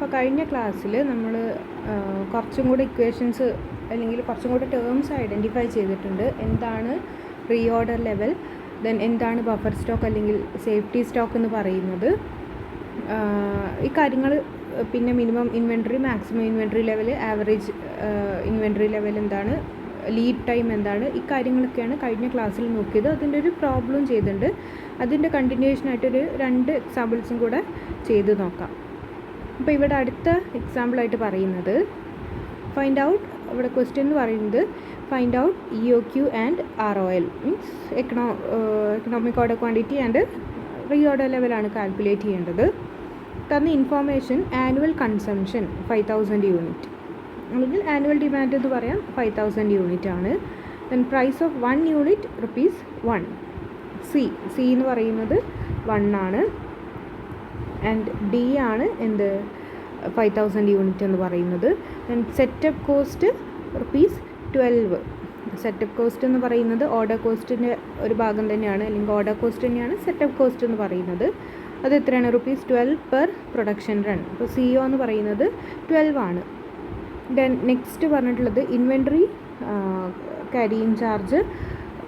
അപ്പോൾ കഴിഞ്ഞ ക്ലാസ്സിൽ നമ്മൾ കുറച്ചും കൂടി ഇക്വേഷൻസ് അല്ലെങ്കിൽ കുറച്ചും കൂടി ടേംസ് ഐഡൻറ്റിഫൈ ചെയ്തിട്ടുണ്ട്. എന്താണ് റീഓർഡർ ലെവൽ, ദെൻ എന്താണ് ബഫർ സ്റ്റോക്ക് അല്ലെങ്കിൽ സേഫ്റ്റി സ്റ്റോക്ക് എന്ന് പറയുന്നത്, ഈ കാര്യങ്ങൾ, പിന്നെ minimum inventory, maximum inventory level, average inventory level എന്താണ്, ലീഡ് ടൈം എന്താണ്, ഈ കാര്യങ്ങളൊക്കെയാണ് കഴിഞ്ഞ ക്ലാസ്സിൽ നോക്കിയത്. അതിൻ്റെ ഒരു പ്രോബ്ലം ചെയ്തിട്ടുണ്ട്. അതിൻ്റെ കണ്ടിന്യൂഷനായിട്ടൊരു 2 എക്സാമ്പിൾസും കൂടെ ചെയ്ത് നോക്കാം. അപ്പോൾ ഇവിടെ അടുത്ത എക്സാമ്പിളായിട്ട് പറയുന്നത് ഫൈൻഡ് ഔട്ട്, ഇവിടെ ക്വസ്റ്റ്യൻ എന്ന് പറയുന്നത് find out EOQ and ROL, means economic order quantity and reorder ലെവലാണ് കാൽക്കുലേറ്റ് ചെയ്യേണ്ടത്. തന്ന ഇൻഫോർമേഷൻ ആനുവൽ കൺസംഷൻ 5000 യൂണിറ്റ്, അല്ലെങ്കിൽ ആനുവൽ ഡിമാൻഡ് എന്ന് പറയാം 5000 യൂണിറ്റ് ആണ്. Then price of 1 unit ₹1. C എന്ന് പറയുന്നത് 1 ആണ്. ആൻഡ് ഡി ആണ് എന്ത് 5000 യൂണിറ്റ് എന്ന് പറയുന്നത്. Then setup cost ₹12. Setup cost എന്ന് പറയുന്നത് ഓർഡർ കോസ്റ്റിൻ്റെ ഒരു ഭാഗം തന്നെയാണ്, അല്ലെങ്കിൽ ഓർഡർ കോസ്റ്റ് തന്നെയാണ് സെറ്റപ്പ് കോസ്റ്റ് എന്ന് പറയുന്നത്. അത് എത്രയാണ്? ₹12 പെർ പ്രൊഡക്ഷൻ റൺ. അപ്പോൾ CO എന്ന് പറയുന്നത് 12 ആണ്. ദെൻ നെക്സ്റ്റ് പറഞ്ഞിട്ടുള്ളത് inventory carrying charge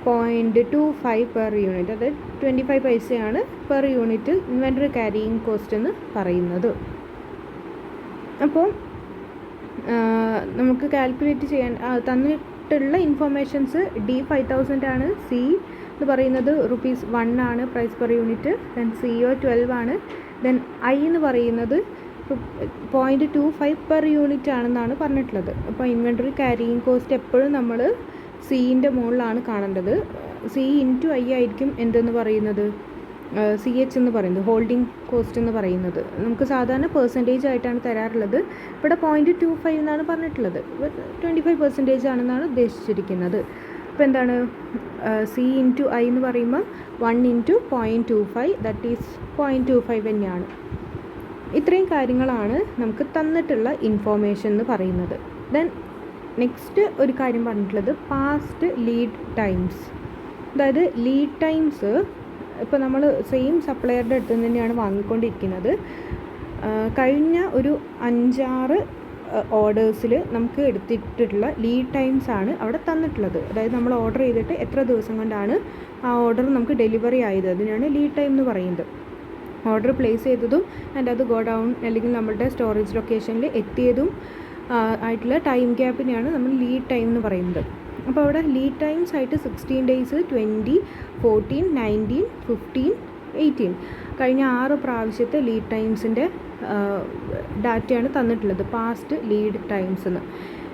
0.25 per unit, അതായത് 25 പൈസയാണ് per unit inventory carrying cost എന്ന് പറയുന്നത്. അപ്പോൾ നമുക്ക് കാൽക്കുലേറ്റ് ചെയ്യാൻ തന്നിട്ടുള്ള ഇൻഫോർമേഷൻസ് D 5000 ആണ്, C എന്ന് പറയുന്നത് ₹1 ആണ് price per unit, then CO 12 ആണ്, ദെൻ I എന്ന് പറയുന്നത് 0.25 പെർ യൂണിറ്റ് ആണെന്നാണ് പറഞ്ഞിട്ടുള്ളത്. അപ്പോൾ ഇൻവെൻട്രി ക്യാരിയിങ് കോസ്റ്റ് എപ്പോഴും നമ്മൾ സിൻ്റെ മുകളിലാണ് കാണേണ്ടത്. C ഇൻറ്റു I ആയിരിക്കും എന്തെന്ന് പറയുന്നത്, CH എന്ന് പറയുന്നത്, ഹോൾഡിംഗ് കോസ്റ്റ് എന്ന് പറയുന്നത്. നമുക്ക് സാധാരണ പെർസെൻറ്റേജ് ആയിട്ടാണ് തരാറുള്ളത്. ഇവിടെ 0.25 എന്നാണ് പറഞ്ഞിട്ടുള്ളത്, 25% ആണെന്നാണ് ഉദ്ദേശിച്ചിരിക്കുന്നത്. അപ്പോൾ എന്താണ് C ഇൻറ്റു I എന്ന് പറയുമ്പോൾ 1 ഇൻറ്റു 0.25, ദാറ്റ് ഈസ് 0.25 തന്നെയാണ്. ഇത്രയും കാര്യങ്ങളാണ് നമുക്ക് തന്നിട്ടുള്ള ഇൻഫോർമേഷൻ എന്ന് പറയുന്നത്. ദെൻ നെക്സ്റ്റ് ഒരു കാര്യം പറഞ്ഞിട്ടുള്ളത് പാസ്റ്റ് ലീഡ് ടൈംസ്. അതായത് ലീഡ് ടൈംസ് ഇപ്പോൾ നമ്മൾ സെയിം സപ്ലയറുടെ അടുത്ത് തന്നെയാണ് വാങ്ങിക്കൊണ്ടിരിക്കുന്നത്. കഴിഞ്ഞ ഒരു 5-6 ഓർഡേഴ്സിൽ നമുക്ക് എടുത്തിട്ടുള്ള ലീഡ് ടൈംസ് ആണ് അവിടെ തന്നിട്ടുള്ളത്. അതായത് നമ്മൾ ഓർഡർ ചെയ്തിട്ട് എത്ര ദിവസം കൊണ്ടാണ് ആ ഓർഡർ നമുക്ക് ഡെലിവറി ആയത്, അതിനാണ് ലീഡ് ടൈം എന്ന് പറയുന്നത്. ഓർഡർ പ്ലേസ് ചെയ്തതും ആൻഡ് അത് ഗോ ഡൗൺ അല്ലെങ്കിൽ നമ്മളുടെ സ്റ്റോറേജ് ലൊക്കേഷനിൽ എത്തിയതും ആയിട്ടുള്ള ടൈം ഗ്യാപ്പിനെയാണ് നമ്മൾ ലീഡ് ടൈം എന്ന് പറയുന്നത്. അപ്പോൾ അവിടെ ലീഡ് ടൈംസ് ആയിട്ട് 16 ഡേയ്സ്, 20, 14, 19, 15, 18 കഴിഞ്ഞ 6 പ്രാവശ്യത്തെ ലീഡ് ടൈംസിൻ്റെ ഡാറ്റയാണ് തന്നിട്ടുള്ളത്, പാസ്റ്റ് ലീഡ് ടൈംസ് എന്ന്.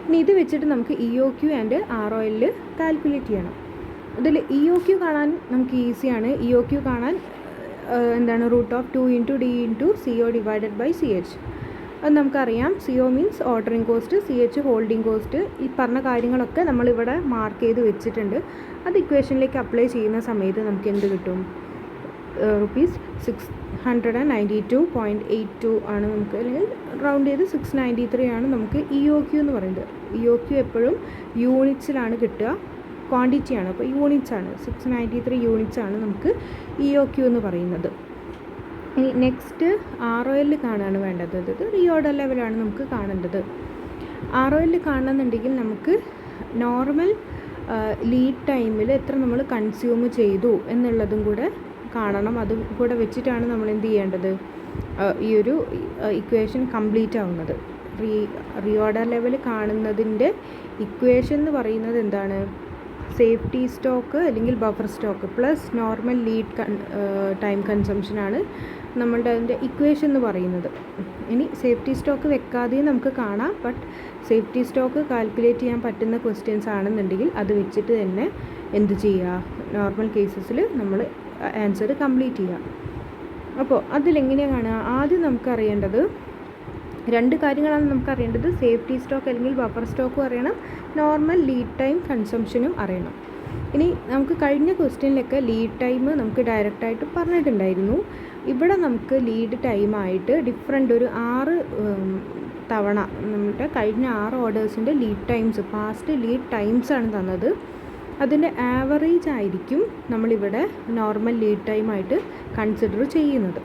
ഇനി ഇത് വെച്ചിട്ട് നമുക്ക് EOQ ആൻഡ് ROL കാൽക്കുലേറ്റ് ചെയ്യണം. ഇതിൽ EOQ കാണാൻ നമുക്ക് ഈസിയാണ്. EOQ കാണാൻ എന്താണ് √2 × D × CO divided by CH. അത് നമുക്കറിയാം. CO means ordering cost, CH holding cost. ഈ പറഞ്ഞ കാര്യങ്ങളൊക്കെ നമ്മളിവിടെ മാർക്ക് ചെയ്ത് വെച്ചിട്ടുണ്ട്. അത് ഇക്വേഷനിലേക്ക് അപ്ലൈ ചെയ്യുന്ന സമയത്ത് നമുക്ക് എന്ത് കിട്ടും? ₹692.82 ആണ് നമുക്ക്, അല്ലെങ്കിൽ റൗണ്ട് ചെയ്ത് 693 ആണ് നമുക്ക് EOQ എന്ന് പറയുന്നത്. EOQ എപ്പോഴും യൂണിറ്റ്സിലാണ് കിട്ടുക, ക്വാണ്ടിറ്റിയാണ്. അപ്പോൾ യൂണിറ്റ്സ് ആണ്, 693 യൂണിറ്റ്സ് ആണ് നമുക്ക് EOQ എന്ന് പറയുന്നത്. ഇനി നെക്സ്റ്റ് ROL കാണാനാണ് വേണ്ടത്. ഇത് റീഓർഡർ ലെവലാണ് നമുക്ക് കാണേണ്ടത്. ROL കാണണമെന്നുണ്ടെങ്കിൽ നമുക്ക് നോർമൽ ലീഡ് ടൈമിൽ എത്ര നമ്മൾ കൺസ്യൂം ചെയ്തു എന്നുള്ളതും കൂടെ കാണണം. അതും കൂടെ വെച്ചിട്ടാണ് നമ്മൾ എന്ത് ചെയ്യേണ്ടത്, ഈ ഒരു ഇക്വേഷൻ കംപ്ലീറ്റ് ആവുന്നത്. റീഓർഡർ ലെവൽ കാണുന്നതിൻ്റെ ഇക്വേഷൻ എന്ന് പറയുന്നത് എന്താണ്? സേഫ്റ്റി സ്റ്റോക്ക് അല്ലെങ്കിൽ buffer stock plus normal lead time കൺസംഷനാണ് നമ്മളുടെ അതിൻ്റെ ഇക്വേഷൻ എന്ന് പറയുന്നത്. ഇനി സേഫ്റ്റി സ്റ്റോക്ക് വെക്കാതെയും നമുക്ക് കാണാം, ബട്ട് സേഫ്റ്റി സ്റ്റോക്ക് കാൽക്കുലേറ്റ് ചെയ്യാൻ പറ്റുന്ന ക്വസ്റ്റ്യൻസ് ആണെന്നുണ്ടെങ്കിൽ അത് വെച്ചിട്ട് തന്നെ എന്ത് ചെയ്യുക, നോർമൽ കേസസിൽ നമ്മൾ ആൻസർ കംപ്ലീറ്റ് ചെയ്യുക. അപ്പോൾ അതിലെങ്ങനെയാണ് കാണുക? ആദ്യം നമുക്കറിയേണ്ടത് 2 കാര്യങ്ങളാണ് നമുക്കറിയേണ്ടത്. സേഫ്റ്റി സ്റ്റോക്ക് അല്ലെങ്കിൽ ബഫർ സ്റ്റോക്കും അറിയണം, നോർമൽ ലീഡ് ടൈം കൺസംഷനും അറിയണം. ഇനി നമുക്ക് കഴിഞ്ഞ ക്വസ്റ്റ്യനിലൊക്കെ ലീഡ് ടൈം നമുക്ക് ഡയറക്റ്റായിട്ട് പറഞ്ഞിട്ടുണ്ടായിരുന്നു. ഇവിടെ നമുക്ക് ലീഡ് ടൈമായിട്ട് ഡിഫറെൻ്റ് ഒരു 6 തവണ നമ്മുടെ കഴിഞ്ഞ 6 ഓർഡേഴ്സിൻ്റെ ലീഡ് ടൈംസ്, പാസ്റ്റ് ലീഡ് ടൈംസാണ് തന്നത്. അതിൻ്റെ ആവറേജ് ആയിരിക്കും നമ്മളിവിടെ നോർമൽ ലീഡ് ടൈമായിട്ട് കൺസിഡർ ചെയ്യുന്നത്.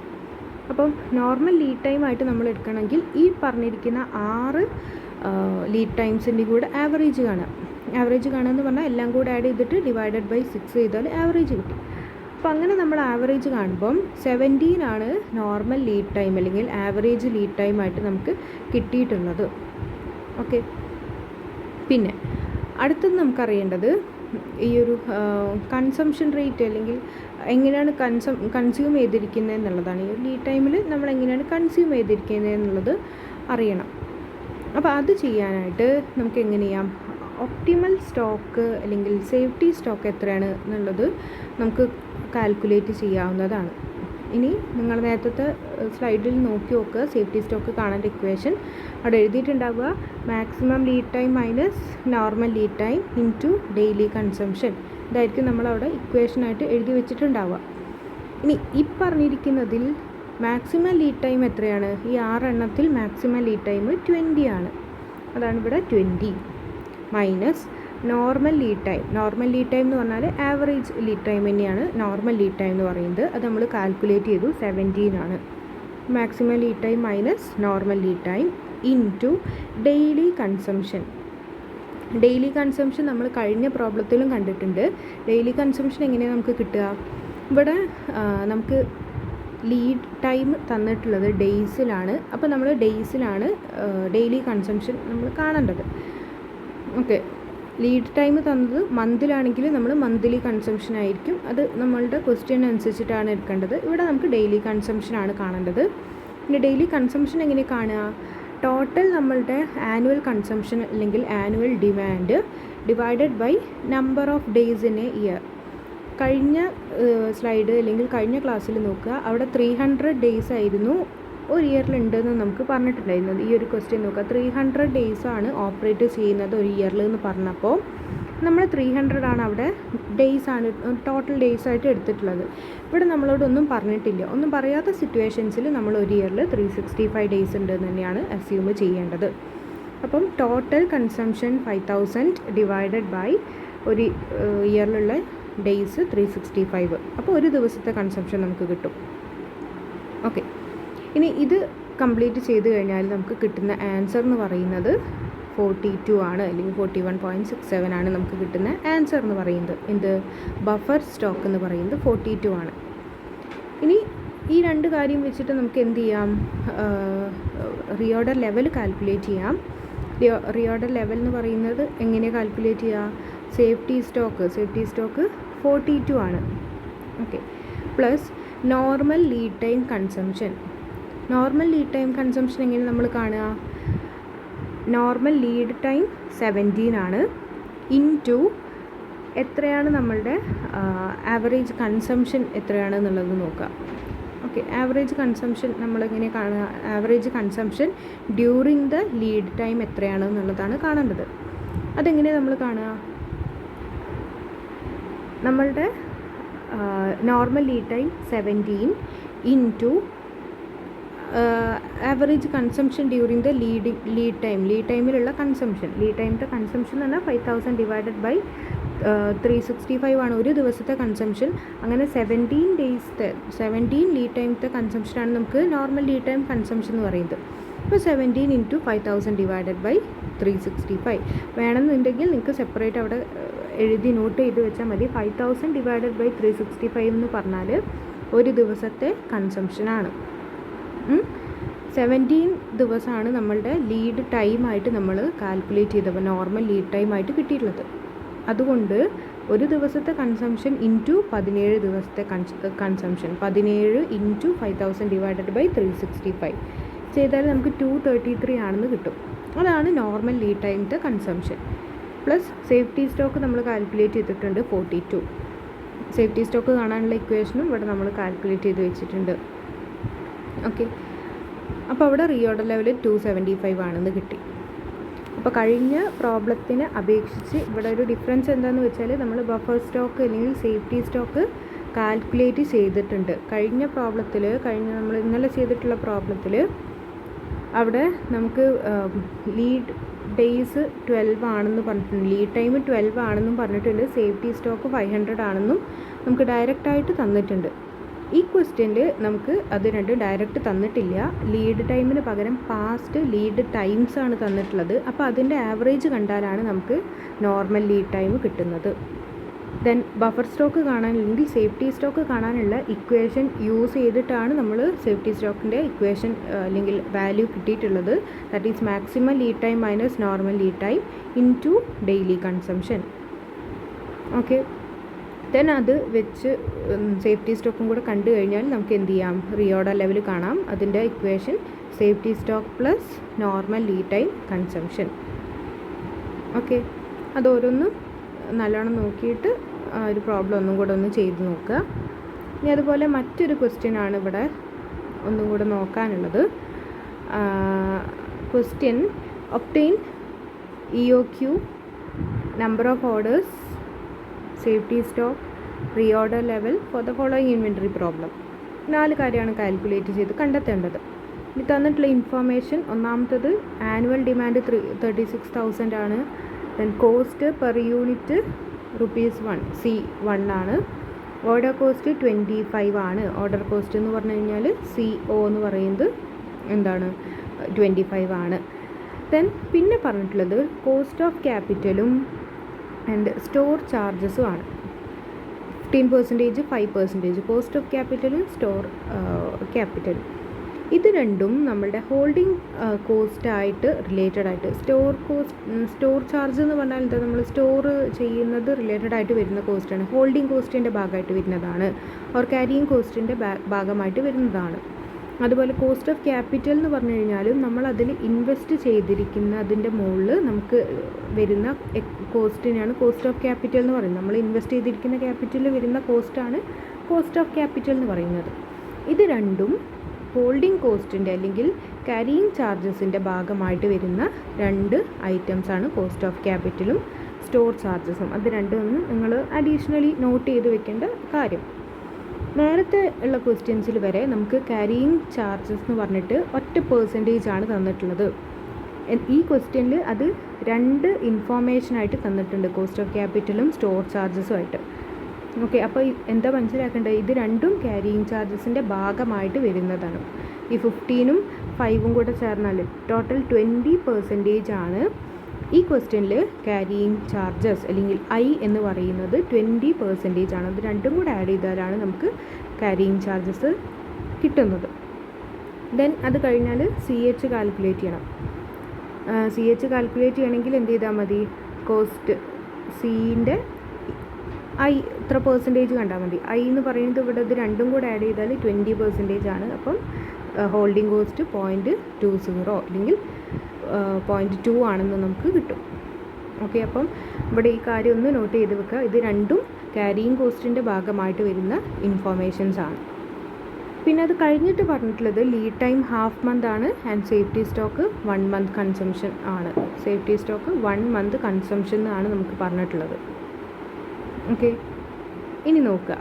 അപ്പം നോർമൽ ലീഡ് ടൈം ആയിട്ട് നമ്മൾ എടുക്കണമെങ്കിൽ ഈ പറഞ്ഞിരിക്കുന്ന 6 ലീഡ് ടൈംസിൻ്റെ കൂടെ ആവറേജ് കാണാം. ആവറേജ് കാണുക പറഞ്ഞാൽ എല്ലാം കൂടെ ആഡ് ചെയ്തിട്ട് ഡിവൈഡഡ് ബൈ 6 ചെയ്താൽ ആവറേജ് കിട്ടും. അപ്പോൾ അങ്ങനെ നമ്മൾ ആവറേജ് കാണുമ്പം 17 ആണ് നോർമൽ ലീഡ് ടൈം അല്ലെങ്കിൽ ആവറേജ് ലീഡ് ടൈം ആയിട്ട് നമുക്ക് കിട്ടിയിട്ടുള്ളത്. ഓക്കെ, പിന്നെ അടുത്തത് നമുക്കറിയേണ്ടത് ഈ ഒരു കൺസംഷൻ റേറ്റ് അല്ലെങ്കിൽ എങ്ങനെയാണ് കൺസ്യൂം ചെയ്തിരിക്കുന്നത് എന്നുള്ളതാണ്. ഈ ലീഡ് ടൈമിൽ നമ്മൾ എങ്ങനെയാണ് കൺസ്യൂം ചെയ്തിരിക്കുന്നത് എന്നുള്ളത് അറിയണം. അപ്പോൾ അത് ചെയ്യാനായിട്ട് നമുക്ക് എങ്ങനെ ചെയ്യാം? ഒപ്റ്റിമൽ സ്റ്റോക്ക് അല്ലെങ്കിൽ സേഫ്റ്റി സ്റ്റോക്ക് എത്രയാണ് എന്നുള്ളത് നമുക്ക് കാൽക്കുലേറ്റ് ചെയ്യാവുന്നതാണ്. ഇനി നിങ്ങൾ നേരത്തെ സ്ലൈഡിൽ നോക്കി നോക്കുക, സേഫ്റ്റി സ്റ്റോക്ക് കാണേണ്ട ഇക്വേഷൻ അവിടെ എഴുതിയിട്ടുണ്ടാവുക maximum lead time minus normal lead time into daily consumption. ഇതായിരിക്കും നമ്മളവിടെ ഇക്വേഷനായിട്ട് എഴുതി വെച്ചിട്ടുണ്ടാവുക. ഇനി ഈ പറഞ്ഞിരിക്കുന്നതിൽ മാക്സിമം ലീഡ് ടൈം എത്രയാണ്? ഈ 6 എണ്ണത്തിൽ മാക്സിമം ലീഡ് ടൈം 20 ആണ്. അതാണ് ഇവിടെ 20 minus normal lead time. Normal lead time എന്ന് പറഞ്ഞാൽ ആവറേജ് ലീഡ് ടൈം തന്നെയാണ് നോർമൽ ലീഡ് ടൈം എന്ന് പറയുന്നത്. അത് നമ്മൾ കാൽക്കുലേറ്റ് ചെയ്തു 17 ആണ്. Maximum lead time minus normal lead time into daily consumption. Daily consumption നമ്മൾ കഴിഞ്ഞ പ്രോബ്ലത്തിലും കണ്ടിട്ടുണ്ട്. ഡെയിലി കൺസംഷൻ എങ്ങനെയാണ് നമുക്ക് കിട്ടുക? ഇവിടെ നമുക്ക് ലീഡ് ടൈം തന്നിട്ടുള്ളത് ഡേയ്സിലാണ്. അപ്പോൾ നമ്മൾ ഡേയ്സിലാണ് ഡെയിലി കൺസംഷൻ നമ്മൾ കാണേണ്ടത്. ഓക്കെ, ലീഡ് ടൈം തന്നത് മന്തിലാണെങ്കിൽ നമ്മൾ മന്ത്ലി കൺസംഷൻ ആയിരിക്കും. അത് നമ്മളുടെ ക്വസ്റ്റ്യൻ അനുസരിച്ചിട്ടാണ് എടുക്കേണ്ടത്. ഇവിടെ നമുക്ക് ഡെയിലി കൺസംഷനാണ് കാണേണ്ടത്. പിന്നെ ഡെയിലി കൺസംഷൻ എങ്ങനെ കാണുക? ടോട്ടൽ നമ്മളുടെ ആനുവൽ കൺസംഷൻ അല്ലെങ്കിൽ annual demand divided by number of days in a year. കഴിഞ്ഞ സ്ലൈഡ് അല്ലെങ്കിൽ കഴിഞ്ഞ ക്ലാസ്സിൽ നോക്കുക, അവിടെ 300 ഡേയ്സ് ആയിരുന്നു ഒരു ഇയറിലുണ്ടെന്ന് നമുക്ക് പറഞ്ഞിട്ടുണ്ടായിരുന്നത്. ഈ ഒരു ക്വസ്റ്റ്യൻ നോക്കുക, 300 ഡേയ്സാണ് ഓപ്പറേറ്റ് ചെയ്യുന്നത് ഒരു ഇയറിൽ എന്ന് പറഞ്ഞപ്പോൾ നമ്മൾ 300 ആണ് അവിടെ ഡേയ്സ് ആണ് ടോട്ടൽ ഡേയ്സ് ആയിട്ട് എടുത്തിട്ടുള്ളത്. ഇവിടെ നമ്മളോടൊന്നും പറഞ്ഞിട്ടില്ല. ഒന്നും പറയാത്ത സിറ്റുവേഷൻസിൽ നമ്മൾ ഒരു ഇയറിൽ 365 ഡേയ്സ് ഉണ്ടെന്ന് തന്നെയാണ് അസ്യൂം ചെയ്യേണ്ടത്. അപ്പം ടോട്ടൽ കൺസംഷൻ 5000 ഡിവൈഡഡ് ബൈ ഒരു ഇയറിലുള്ള ഡേയ്സ് 365. അപ്പോൾ ഒരു ദിവസത്തെ കൺസംഷൻ നമുക്ക് കിട്ടും. ഓക്കെ, ഇനി ഇത് കംപ്ലീറ്റ് ചെയ്ത് കഴിഞ്ഞാൽ നമുക്ക് കിട്ടുന്ന ആൻസർ എന്ന് പറയുന്നത് 42 ആണ്, അല്ലെങ്കിൽ 41.67 ആണ് നമുക്ക് കിട്ടുന്ന ആൻസർ എന്ന് പറയുന്നത്. എന്ത്? ബഫർ സ്റ്റോക്ക് എന്ന് പറയുന്നത് 42 ആണ്. ഇനി ഈ രണ്ട് കാര്യം വെച്ചിട്ട് നമുക്ക് എന്ത് ചെയ്യാം? റിയോർഡർ ലെവൽ കാൽക്കുലേറ്റ് ചെയ്യാം. റിയോർഡർ ലെവൽ എന്ന് പറയുന്നത് എങ്ങനെ കാൽക്കുലേറ്റ് ചെയ്യാം? സേഫ്റ്റി സ്റ്റോക്ക് 42 ആണ്. Okay, plus normal lead time consumption. Normal lead time consumption എങ്ങനെ നമ്മൾ കാണുക? നോർമൽ ലീഡ് ടൈം 17 ആണ് ഇൻറ്റു എത്രയാണ് നമ്മളുടെ ആവറേജ് കൺസംഷൻ എത്രയാണെന്നുള്ളത് നോക്കുക. ഓക്കെ, ആവറേജ് കൺസംഷൻ നമ്മളെങ്ങനെ കാണുക? Average consumption during the lead time എത്രയാണെന്നുള്ളതാണ് കാണേണ്ടത്. അതെങ്ങനെ നമ്മൾ കാണുക? നമ്മളുടെ normal lead time 17 into average consumption during the lead ടൈമിലുള്ള കൺസംഷൻ. ലീഡ് ടൈമിൻ്റെ കൺസംഷൻ എന്ന് പറഞ്ഞാൽ 5000 ഡിവൈഡഡ് ബൈ 365 ആണ് ഒരു ദിവസത്തെ കൺസംഷൻ. അങ്ങനെ 17 ലീഡ് ടൈമത്തെ കൺസംഷനാണ് നമുക്ക് നോർമൽ ലീഡ് ടൈം കൺസംഷൻ എന്ന് പറയുന്നത്. അപ്പോൾ 17 ഇൻറ്റു 5000 ഡിവൈഡഡ് ബൈ 365 വേണമെന്നുണ്ടെങ്കിൽ നിങ്ങൾക്ക് സെപ്പറേറ്റ് അവിടെ എഴുതി നോട്ട് ചെയ്ത് വെച്ചാൽ മതി. 5000 ഡിവൈഡഡ് ബൈ 365 എന്ന് പറഞ്ഞാൽ ഒരു ദിവസത്തെ കൺസംഷനാണ്. 17 ദിവസമാണ് നമ്മളുടെ ലീഡ് ടൈമായിട്ട് നമ്മൾ കാൽക്കുലേറ്റ് ചെയ്തപ്പോൾ നോർമൽ ലീഡ് ടൈമായിട്ട് കിട്ടിയിട്ടുള്ളത്. അതുകൊണ്ട് ഒരു ദിവസത്തെ കൺസംഷൻ ഇൻറ്റു 17 ദിവസത്തെ കൺസംഷൻ 17 ഇൻറ്റു 5000 ഡിവൈഡഡ് ബൈ 365 ചെയ്താൽ നമുക്ക് 233 ആണെന്ന് കിട്ടും. അതാണ് നോർമൽ ലീഡ് ടൈമത്തെ കൺസംഷൻ. പ്ലസ് സേഫ്റ്റി സ്റ്റോക്ക് നമ്മൾ കാൽക്കുലേറ്റ് ചെയ്തിട്ടുണ്ട് 42. സേഫ്റ്റി സ്റ്റോക്ക് കാണാനുള്ള ഇക്വേഷനും ഇവിടെ നമ്മൾ കാൽക്കുലേറ്റ് ചെയ്ത് വെച്ചിട്ടുണ്ട്. ഓക്കെ, അപ്പോൾ അവിടെ റിയോർഡർ ലെവൽ 275 ആണെന്ന് കിട്ടി. അപ്പോൾ കഴിഞ്ഞ പ്രോബ്ലത്തിനെ അപേക്ഷിച്ച് ഇവിടെ ഒരു ഡിഫറൻസ് എന്താണെന്ന് വെച്ചാൽ നമ്മൾ ബഫർ സ്റ്റോക്ക് അല്ലെങ്കിൽ സേഫ്റ്റി സ്റ്റോക്ക് കാൽക്കുലേറ്റ് ചെയ്തിട്ടുണ്ട്. കഴിഞ്ഞ നമ്മൾ ഇന്നലെ ചെയ്തിട്ടുള്ള പ്രോബ്ലത്തിൽ അവിടെ നമുക്ക് ലീഡ് ഡേയ്സ് 12 ആണെന്ന് പറഞ്ഞിട്ടുണ്ട്, ലീഡ് ടൈം 12 ആണെന്നും പറഞ്ഞിട്ടുണ്ട്. സേഫ്റ്റി സ്റ്റോക്ക് 500 ആണെന്നും നമുക്ക് ഡയറക്റ്റായിട്ട് തന്നിട്ടുണ്ട്. ഈ ക്വസ്റ്റ്യനിൽ നമുക്ക് അത് രണ്ടും ഡയറക്റ്റ് തന്നിട്ടില്ല. ലീഡ് ടൈമിന് പകരം പാസ്റ്റ് ലീഡ് ടൈംസ് ആണ് തന്നിട്ടുള്ളത്. അപ്പോൾ അതിൻ്റെ ആവറേജ് കണ്ടാലാണ് നമുക്ക് നോർമൽ ലീഡ് ടൈം കിട്ടുന്നത്. ദെൻ ബഫർ സ്റ്റോക്ക് കാണാൻ അല്ലെങ്കിൽ സേഫ്റ്റി സ്റ്റോക്ക് കാണാനുള്ള ഇക്വേഷൻ യൂസ് ചെയ്തിട്ടാണ് നമ്മൾ സേഫ്റ്റി സ്റ്റോക്കിൻ്റെ ഇക്വേഷൻ അല്ലെങ്കിൽ വാല്യൂ കിട്ടിയിട്ടുള്ളത്. That is maximum lead time minus normal lead time into daily consumption. Okay, then അത് വെച്ച് സേഫ്റ്റി സ്റ്റോക്കും കൂടെ കണ്ടു കഴിഞ്ഞാൽ നമുക്ക് എന്ത് ചെയ്യാം, റീഓർഡർ ലെവൽ കാണാം. അതിൻ്റെ equation safety stock plus normal lead time consumption. Okay, അതോരോന്നും നല്ലോണം നോക്കിയിട്ട് ഒരു പ്രോബ്ലം ഒന്നും കൂടെ ഒന്ന് ചെയ്ത് നോക്കുക. ഇനി അതുപോലെ മറ്റൊരു ക്വസ്റ്റ്യൻ ആണ് ഇവിടെ ഒന്നും കൂടെ നോക്കാനുള്ളത്. Question obtain EOQ, number of orders, safety stock, reorder level for the following inventory problem. 4 കാര്യമാണ് കാൽക്കുലേറ്റ് ചെയ്ത് കണ്ടെത്തേണ്ടത്. ഇനി തന്നിട്ടുള്ള ഇൻഫോർമേഷൻ, ഒന്നാമത്തത് ആനുവൽ ഡിമാൻഡ് 36,000 ആണ്. Then cost per unit ₹1 C1 ആണ്. ഓർഡർ കോസ്റ്റ് 25 ആണ്. ഓർഡർ കോസ്റ്റ് എന്ന് പറഞ്ഞു കഴിഞ്ഞാൽ CO എന്ന് പറയുന്നത് എന്താണ്, 25 ആണ്. ദെൻ പിന്നെ പറഞ്ഞിട്ടുള്ളത് കോസ്റ്റ് ഓഫ് ക്യാപിറ്റലും ആൻഡ് സ്റ്റോർ ചാർജസും ആണ്. 15%, 5% കോസ്റ്റ് ഓഫ് ക്യാപിറ്റലും സ്റ്റോർ ക്യാപിറ്റലും. ഇത് രണ്ടും നമ്മളുടെ ഹോൾഡിംഗ് കോസ്റ്റായിട്ട് റിലേറ്റഡ് ആയിട്ട്, സ്റ്റോർ ചാർജ് എന്ന് പറഞ്ഞാൽ എന്താ, നമ്മൾ സ്റ്റോർ ചെയ്യുന്നത് റിലേറ്റഡ് ആയിട്ട് വരുന്ന കോസ്റ്റാണ്. ഹോൾഡിംഗ് കോസ്റ്റിൻ്റെ ഭാഗമായിട്ട് വരുന്നതാണ്, ഓർ ക്യാരിയിങ് കോസ്റ്റിൻ്റെ ഭാഗമായിട്ട് വരുന്നതാണ്. അതുപോലെ കോസ്റ്റ് ഓഫ് ക്യാപിറ്റൽ എന്ന് പറഞ്ഞു കഴിഞ്ഞാലും നമ്മൾ അതിൽ ഇൻവെസ്റ്റ് ചെയ്തിരിക്കുന്ന അതിൻ്റെ മുകളിൽ നമുക്ക് വരുന്ന കോസ്റ്റിനെയാണ് കോസ്റ്റ് ഓഫ് ക്യാപിറ്റൽ എന്ന് പറയുന്നത്. നമ്മൾ ഇൻവെസ്റ്റ് ചെയ്തിരിക്കുന്ന ക്യാപിറ്റലിൽ വരുന്ന കോസ്റ്റാണ് കോസ്റ്റ് ഓഫ് ക്യാപിറ്റൽ എന്ന് പറയുന്നത്. ഇത് രണ്ടും ഹോൾഡിംഗ് കോസ്റ്റിൻ്റെ അല്ലെങ്കിൽ ക്യാരിയിങ് ചാർജസിൻ്റെ ഭാഗമായിട്ട് വരുന്ന 2 ഐറ്റംസാണ് കോസ്റ്റ് ഓഫ് ക്യാപിറ്റലും സ്റ്റോർ ചാർജസും. അത് രണ്ടും ഒന്ന് നിങ്ങൾ അഡീഷണലി നോട്ട് ചെയ്ത് വെക്കേണ്ട കാര്യം. നേരത്തെ ഉള്ള ക്വസ്റ്റ്യൻസിൽ വരെ നമുക്ക് ക്യാരിയിങ് ചാർജസ് എന്ന് പറഞ്ഞിട്ട് 1% ആണ് തന്നിട്ടുള്ളത്. ഈ ക്വസ്റ്റ്യനിൽ അത് 2 ഇൻഫോർമേഷനായിട്ട് തന്നിട്ടുണ്ട്, കോസ്റ്റ് ഓഫ് ക്യാപിറ്റലും സ്റ്റോർ ചാർജസും ആയിട്ട്. ഓക്കെ, അപ്പോൾ എന്താ മനസ്സിലാക്കേണ്ടത്, ഇത് രണ്ടും ക്യാരിയിങ് ചാർജസിൻ്റെ ഭാഗമായിട്ട് വരുന്നതാണ്. ഈ 15ഉം 5ഉം കൂടെ ചേർന്നാൽ ടോട്ടൽ 20% ആണ് ഈ ക്വസ്റ്റ്യനിൽ ക്യാരിയിങ് ചാർജസ് അല്ലെങ്കിൽ എന്ന് പറയുന്നത് 20% ആണ്. അത് രണ്ടും കൂടെ ആഡ് ചെയ്താലാണ് നമുക്ക് ക്യാരിയിങ് ചാർജസ് കിട്ടുന്നത്. ദെൻ അത് കഴിഞ്ഞാൽ CH കാൽക്കുലേറ്റ് ചെയ്യണം. CH കാൽക്കുലേറ്റ് ചെയ്യണമെങ്കിൽ എന്ത് ചെയ്താൽ മതി, കോസ്റ്റ് Cൻ്റെ ഇത്ര പെർസെൻറ്റേജ് കണ്ടാൽ മതി. എന്ന് പറയുന്നത് ഇവിടെ ഇത് രണ്ടും കൂടെ ആഡ് ചെയ്താൽ 20% ആണ്. അപ്പം ഹോൾഡിംഗ് കോസ്റ്റ് 0.20 അല്ലെങ്കിൽ 0.2 ആണെന്ന് നമുക്ക് കിട്ടും. ഓക്കെ, അപ്പം ഇവിടെ ഈ കാര്യം ഒന്ന് നോട്ട് ചെയ്ത് വെക്കുക. ഇത് രണ്ടും ക്യാരിയിങ് കോസ്റ്റിൻ്റെ ഭാഗമായിട്ട് വരുന്ന ഇൻഫോർമേഷൻസ് ആണ്. പിന്നെ അത് കഴിഞ്ഞിട്ട് പറഞ്ഞിട്ടുള്ളത് ലീഡ് ടൈം ഹാഫ് മന്ത് ആണ് and safety stock 1 month consumption ആണ്. സേഫ്റ്റി സ്റ്റോക്ക് 1 മന്ത് കൺസംഷൻ ആണ് നമുക്ക് പറഞ്ഞിട്ടുള്ളത്. ഓക്കെ, ഇനി നോക്കുക.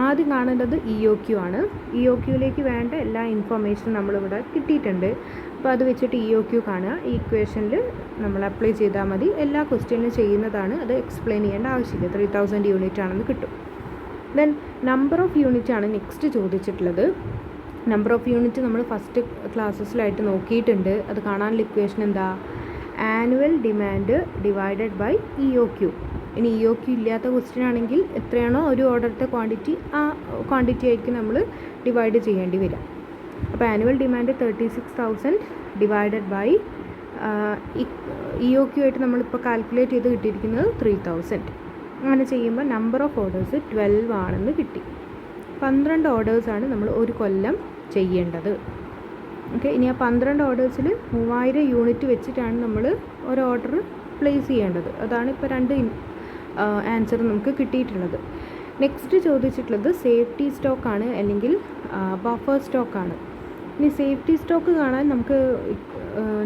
ആദ്യം കാണേണ്ടത് EOQ ആണ്. EOQയിലേക്ക് വേണ്ട എല്ലാ ഇൻഫോർമേഷനും നമ്മളിവിടെ കിട്ടിയിട്ടുണ്ട്. അപ്പോൾ അത് വെച്ചിട്ട് EOQ കാണുക. ഈ ഇക്വേഷനിൽ നമ്മൾ അപ്ലൈ ചെയ്താൽ മതി. എല്ലാ ക്വസ്റ്റ്യനും ചെയ്യുന്നതാണ്, അത് എക്സ്പ്ലെയിൻ ചെയ്യേണ്ട ആവശ്യമില്ല. 3000 യൂണിറ്റ് ആണെന്ന് കിട്ടും. ദെൻ നമ്പർ ഓഫ് യൂണിറ്റ് ആണ് നെക്സ്റ്റ് ചോദിച്ചിട്ടുള്ളത്. നമ്പർ ഓഫ് യൂണിറ്റ് നമ്മൾ ഫസ്റ്റ് ക്ലാസ്സസിലായിട്ട് നോക്കിയിട്ടുണ്ട്. അത് കാണാനുള്ള ഇക്വേഷൻ എന്താ, annual demand divided by EOQ. ഇനി EOQ ഇല്ലാത്ത ക്വസ്റ്റ്യൻ ആണെങ്കിൽ എത്രയാണോ ഒരു ഓർഡറത്തെ ക്വാണ്ടിറ്റി, ആ ക്വാണ്ടിറ്റി ആയിരിക്കും നമ്മൾ ഡിവൈഡ് ചെയ്യേണ്ടി വരിക. അപ്പോൾ annual demand 36,000 divided by EOQ ആയിട്ട് നമ്മളിപ്പോൾ കാൽക്കുലേറ്റ് ചെയ്ത് കിട്ടിയിരിക്കുന്നത് 3,000. അങ്ങനെ ചെയ്യുമ്പോൾ നമ്പർ ഓഫ് ഓർഡേഴ്സ് 12 ആണെന്ന് കിട്ടി. 12 ഓർഡേഴ്സാണ് നമ്മൾ ഒരു കൊല്ലം ചെയ്യേണ്ടത്. ഓക്കെ, ഇനി ആ 12 ഓർഡേഴ്സിൽ 3000 യൂണിറ്റ് വെച്ചിട്ടാണ് നമ്മൾ ഒരു ഓർഡർ പ്ലേസ് ചെയ്യേണ്ടത്. അതാണ് ഇപ്പോൾ 2 ആൻസർ നമുക്ക് കിട്ടിയിട്ടുള്ളത്. നെക്സ്റ്റ് ചോദിച്ചിട്ടുള്ളത് സേഫ്റ്റി സ്റ്റോക്കാണ് അല്ലെങ്കിൽ ബഫർ സ്റ്റോക്കാണ്. ഇനി സേഫ്റ്റി സ്റ്റോക്ക് കാണാൻ നമുക്ക്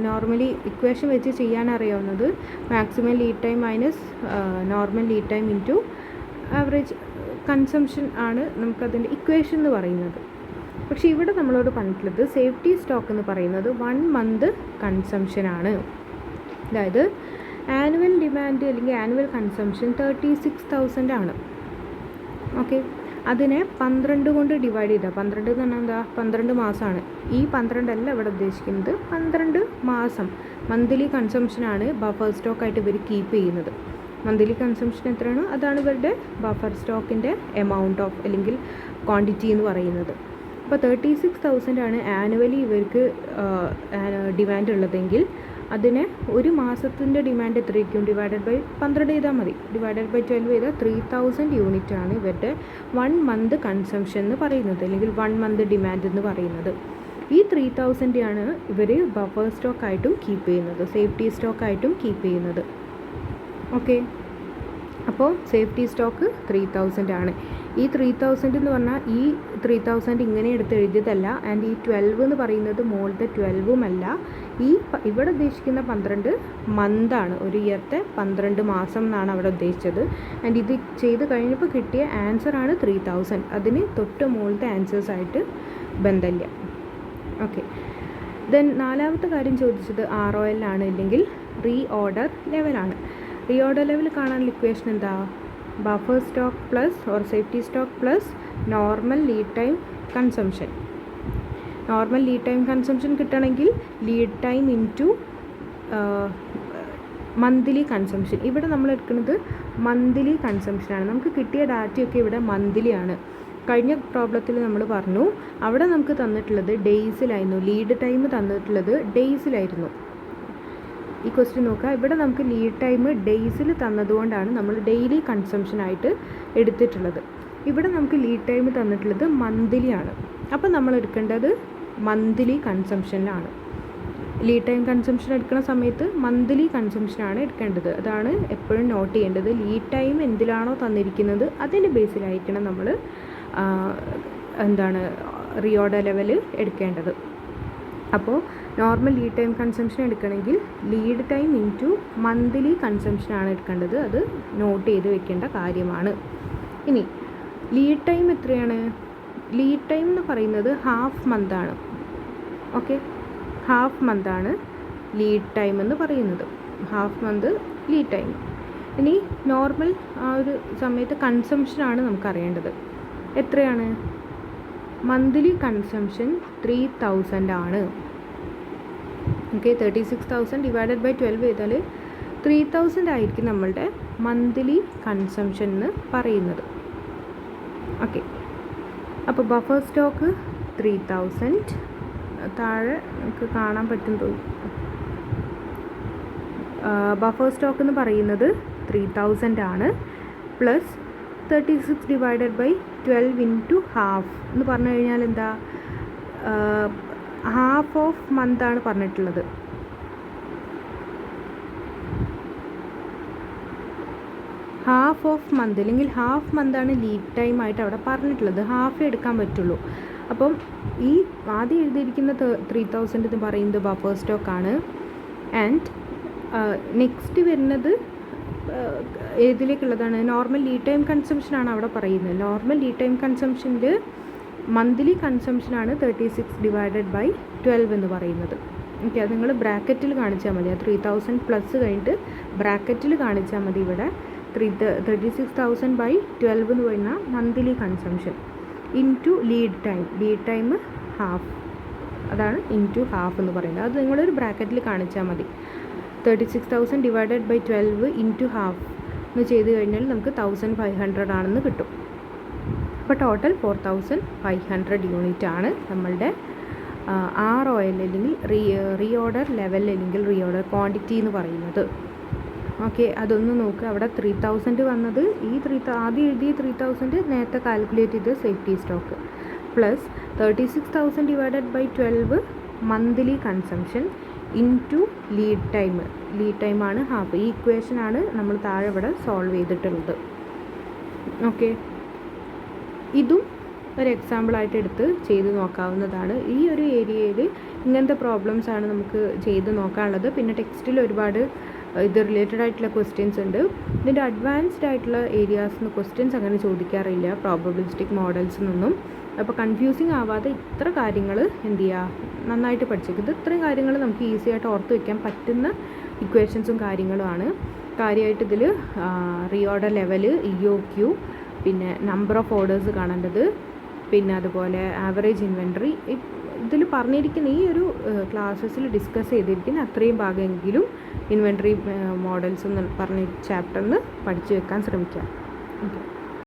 നോർമലി ഇക്വേഷൻ വെച്ച് ചെയ്യാൻ അറിയാവുന്നത് maximum lead time minus normal lead time into average consumption ആണ് നമുക്കതിൻ്റെ ഇക്വേഷൻ എന്ന് പറയുന്നത്. പക്ഷേ ഇവിടെ നമ്മളോട് പറഞ്ഞിട്ടുള്ളത് സേഫ്റ്റി സ്റ്റോക്ക് എന്ന് പറയുന്നത് 1 മന്ത് കൺസംഷനാണ്. അതായത് ആനുവൽ ഡിമാൻഡ് അല്ലെങ്കിൽ ആനുവൽ കൺസംഷൻ 36,000 ആണ്. ഓക്കെ, അതിനെ 12 കൊണ്ട് ഡിവൈഡ് ചെയ്താൽ, 12 എന്ന് പറഞ്ഞാൽ എന്താ, 12 മാസമാണ്. ഈ 12 അല്ല ഇവിടെ ഉദ്ദേശിക്കുന്നത്, 12 മാസം മന്ത്ലി കൺസംഷനാണ് ബഫർ സ്റ്റോക്കായിട്ട് ഇവർ കീപ്പ് ചെയ്യുന്നത്. മന്ത്ലി കൺസംഷൻ എത്രയാണോ അതാണ് ഇവരുടെ ബഫർ സ്റ്റോക്കിൻ്റെ എമൗണ്ട് ഓഫ് അല്ലെങ്കിൽ ക്വാണ്ടിറ്റി എന്ന് പറയുന്നത്. അപ്പോൾ 36,000 ആണ് ആനുവലി ഇവർക്ക് ഡിമാൻഡ് ഉള്ളതെങ്കിൽ അതിനെ ഒരു മാസത്തിൻ്റെ ഡിമാൻഡ് എത്രയായിരിക്കും, ഡിവൈഡഡ് ബൈ 12 ചെയ്താൽ മതി. ഡിവൈഡഡ് ബൈ 12 ചെയ്താൽ 3000 യൂണിറ്റ് ആണ് ഇവരുടെ 1 മന്ത് കൺസംഷൻ എന്ന് പറയുന്നത്, അല്ലെങ്കിൽ 1 മന്ത് ഡിമാൻഡ് എന്ന് പറയുന്നത്. ഈ 3000 ആണ് ഇവർ ബഫർ സ്റ്റോക്കായിട്ടും കീപ്പ് ചെയ്യുന്നത്, സേഫ്റ്റി സ്റ്റോക്കായിട്ടും കീപ്പ് ചെയ്യുന്നത്. ഓക്കെ, അപ്പോൾ സേഫ്റ്റി സ്റ്റോക്ക് 3000 ആണ്. ഈ 3000 എന്ന് പറഞ്ഞാൽ ഈ 3000 ഇങ്ങനെ എടുത്ത് എഴുതിയതല്ല. ആൻഡ് ഈ 12 എന്ന് പറയുന്നത് മുകളിലത്തെ 12ഉം അല്ല. ഈ ഇവിടെ ഉദ്ദേശിക്കുന്ന 12 മന്താണ്, ഒരു ഇയർത്തെ 12 മാസം എന്നാണ് അവിടെ ഉദ്ദേശിച്ചത്. ആൻഡ് ഇത് ചെയ്ത് കഴിഞ്ഞപ്പോൾ കിട്ടിയ ആൻസറാണ് 3000. അതിന് തൊട്ട് മുകളിലത്തെ ആൻസേഴ്സായിട്ട് ബന്ധമില്ല. ഓക്കെ, ദെൻ നാലാമത്തെ കാര്യം ചോദിച്ചത് ROL ആണ്, അല്ലെങ്കിൽ റീ ഓർഡർ ലെവലാണ്. റീ ഓർഡർ ലെവൽ കാണാനുള്ള ഇക്വേഷൻ എന്താ, buffer stock plus or safety stock plus normal lead time consumption. Normal lead time consumption കിട്ടണമെങ്കിൽ lead time into monthly consumption. ഇവിടെ നമ്മൾ എടുക്കുന്നത് മന്ത്ലി കൺസംഷനാണ്. നമുക്ക് കിട്ടിയ ഡാറ്റയൊക്കെ ഇവിടെ മന്ത്ലി ആണ്. കഴിഞ്ഞ പ്രോബ്ലത്തിൽ നമ്മൾ പറഞ്ഞു അവിടെ നമുക്ക് തന്നിട്ടുള്ളത് ഡേയ്സിലായിരുന്നു, ലീഡ് ടൈം തന്നിട്ടുള്ളത് ഡേയ്സിലായിരുന്നു. ഈ ക്വസ്റ്റ്യൻ നോക്കുക, ഇവിടെ നമുക്ക് ലീഡ് ടൈം ഡേയ്സിൽ തന്നതുകൊണ്ടാണ് നമ്മൾ ഡെയിലി കൺസംഷനായിട്ട് എടുത്തിട്ടുള്ളത്. ഇവിടെ നമുക്ക് ലീഡ് ടൈം തന്നിട്ടുള്ളത് മന്ത്ലി ആണ്. അപ്പോൾ നമ്മൾ എടുക്കേണ്ടത് മന്ത്ലി കൺസംഷനിലാണ്. ലീഡ് ടൈം കൺസംഷൻ എടുക്കുന്ന സമയത്ത് മന്ത്ലി കൺസംഷനാണ് എടുക്കേണ്ടത്. അതാണ് എപ്പോഴും നോട്ട് ചെയ്യേണ്ടത്. ലീഡ് ടൈം എന്തിലാണോ തന്നിരിക്കുന്നത് അതിൻ്റെ ബേസിലായിരിക്കണം നമ്മൾ റീഓർഡർ ലെവൽ എടുക്കേണ്ടത്. അപ്പോൾ നോർമൽ ലീഡ് ടൈം കൺസംഷൻ എടുക്കണമെങ്കിൽ ലീഡ് ടൈം ഇൻറ്റു മന്ത്ലി കൺസംഷനാണ് എടുക്കേണ്ടത്. അത് നോട്ട് ചെയ്ത് വെക്കേണ്ട കാര്യമാണ്. ഇനി ലീഡ് ടൈം എത്രയാണ്? ലീഡ് ടൈം എന്ന് പറയുന്നത് ഹാഫ് മന്താണ്. ഓക്കെ, ഹാഫ് മന്താണ് ലീഡ് ടൈം എന്ന് പറയുന്നത്, ഹാഫ് മന്ത് ലീഡ് ടൈം. ഇനി നോർമൽ ആ ഒരു സമയത്ത് കൺസംഷനാണ് നമുക്കറിയേണ്ടത്. എത്രയാണ്? മന്ത്ലി കൺസംഷൻ 3000 ആണ്. ഓക്കെ, 36,000 ഡിവൈഡഡ് ബൈ 12 ചെയ്താൽ 3000 ആയിരിക്കും നമ്മളുടെ മന്ത്ലി കൺസംഷൻ എന്ന് പറയുന്നത്. ഓക്കെ, അപ്പോൾ ബഫർ സ്റ്റോക്ക് 3000, താഴെ നമുക്ക് കാണാൻ പറ്റും തോന്നുന്നു. ബഫർ സ്റ്റോക്ക് എന്ന് പറയുന്നത് 3000 ആണ്, plus 36 divided by 12 into half എന്ന് പറഞ്ഞു കഴിഞ്ഞാൽ എന്താ, ഹാഫ് ഓഫ് മന്താണ് പറഞ്ഞിട്ടുള്ളത്. ഹാഫ് ഓഫ് മന്ത് അല്ലെങ്കിൽ ഹാഫ് മന്താണ് ലീഡ് ടൈം ആയിട്ട് അവിടെ പറഞ്ഞിട്ടുള്ളത്. ഹാഫേ എടുക്കാൻ പറ്റുള്ളൂ. അപ്പം ഈ ആദ്യം എഴുതിയിരിക്കുന്ന 3000 എന്ന് പറയുന്നത് ബഫർ സ്റ്റോക്കാണ്. ആൻഡ് നെക്സ്റ്റ് വരുന്നത് ഏതിലേക്കുള്ളതാണ്? നോർമൽ ലീഡ് ടൈം കൺസംഷനാണ് അവിടെ പറയുന്നത്. നോർമൽ ലീഡ് ടൈം കൺസംഷൻ്റെ മന്ത്ലി കൺസംഷനാണ് 36 ഡിവൈഡഡ് ബൈ 12 എന്ന് പറയുന്നത്. ഓക്കെ, അത് നിങ്ങൾ ബ്രാക്കറ്റിൽ കാണിച്ചാൽ മതി. ആ 3000 പ്ലസ് കഴിഞ്ഞിട്ട് ബ്രാക്കറ്റിൽ കാണിച്ചാൽ മതി. ഇവിടെ 36,000 ബൈ 12 എന്ന് പറയുന്ന monthly consumption into lead time half, അതാണ് ഇൻറ്റു ഹാഫ് എന്ന് പറയുന്നത്. അത് നിങ്ങളൊരു ബ്രാക്കറ്റിൽ കാണിച്ചാൽ മതി. 36,000 ഡിവൈഡഡ് ബൈ 12 ഇൻറ്റു ഹാഫ് എന്ന് ചെയ്ത് കഴിഞ്ഞാൽ നമുക്ക് 1500 ആണെന്ന് കിട്ടും. അപ്പോൾ ടോട്ടൽ 4500 യൂണിറ്റ് ആണ് നമ്മളുടെ ROL അല്ലെങ്കിൽ റീഓർഡർ ലെവൽ അല്ലെങ്കിൽ റീഓർഡർ ക്വാണ്ടിറ്റി എന്ന് പറയുന്നത്. ഓക്കെ, അതൊന്ന് നോക്കുക. അവിടെ 3000 വന്നത് ഈ ആദ്യം എഴുതിയ 3000 നേരത്തെ കാൽക്കുലേറ്റ് ചെയ്ത് safety stock plus 36,000 divided by 12 monthly consumption into lead ടൈമാണ് ഹാഫ്. ഈ ഇക്വേഷനാണ് നമ്മൾ താഴെ ഇവിടെ സോൾവ് ചെയ്തിട്ടുള്ളത്. ഓക്കെ, ഇതും ഒരു എക്സാമ്പിളായിട്ട് എടുത്ത് ചെയ്ത് നോക്കാവുന്നതാണ്. ഈ ഒരു ഏരിയയിൽ ഇങ്ങനത്തെ പ്രോബ്ലംസ് ആണ് നമുക്ക് ചെയ്ത് നോക്കാനുള്ളത്. പിന്നെ ടെക്സ്റ്റിൽ ഒരുപാട് ഇത് റിലേറ്റഡ് ആയിട്ടുള്ള ക്വസ്റ്റ്യൻസ് ഉണ്ട്. ഇതിൻ്റെ അഡ്വാൻസ്ഡ് ആയിട്ടുള്ള ഏരിയാസിന് ക്വസ്റ്റ്യൻസ് അങ്ങനെ ചോദിക്കാറില്ല പ്രോബബിലിസ്റ്റിക് മോഡൽസിൽ നിന്നും. അപ്പോൾ കൺഫ്യൂസിങ് ആവാതെ ഇത്ര കാര്യങ്ങൾ എന്ത് ചെയ്യുക, നന്നായിട്ട് പഠിച്ചേക്കും. ഇത്രയും കാര്യങ്ങൾ നമുക്ക് ഈസി ആയിട്ട് ഓർത്ത് വയ്ക്കാൻ പറ്റുന്ന ഇക്വേഷൻസും കാര്യങ്ങളുമാണ്. കാര്യമായിട്ട് ഇതിൽ റീഓർഡർ ലെവൽ, EOQ, പിന്നെ നമ്പർ ഓഫ് ഓർഡേഴ്സ് കാണേണ്ടത്, പിന്നെ അതുപോലെ ആവറേജ് ഇൻവെൻട്രി. ഇതിൽ പറഞ്ഞിരിക്കുന്ന ഈ ഒരു ക്ലാസ്സസിൽ ഡിസ്കസ് ചെയ്തിരിക്കുന്ന അത്രയും ഭാഗമെങ്കിലും ഇൻവെൻട്രി മോഡൽസ് എന്ന് പറഞ്ഞ ചാപ്റ്ററിന് പഠിച്ചു വെക്കാൻ ശ്രമിക്കാം. ഓക്കെ.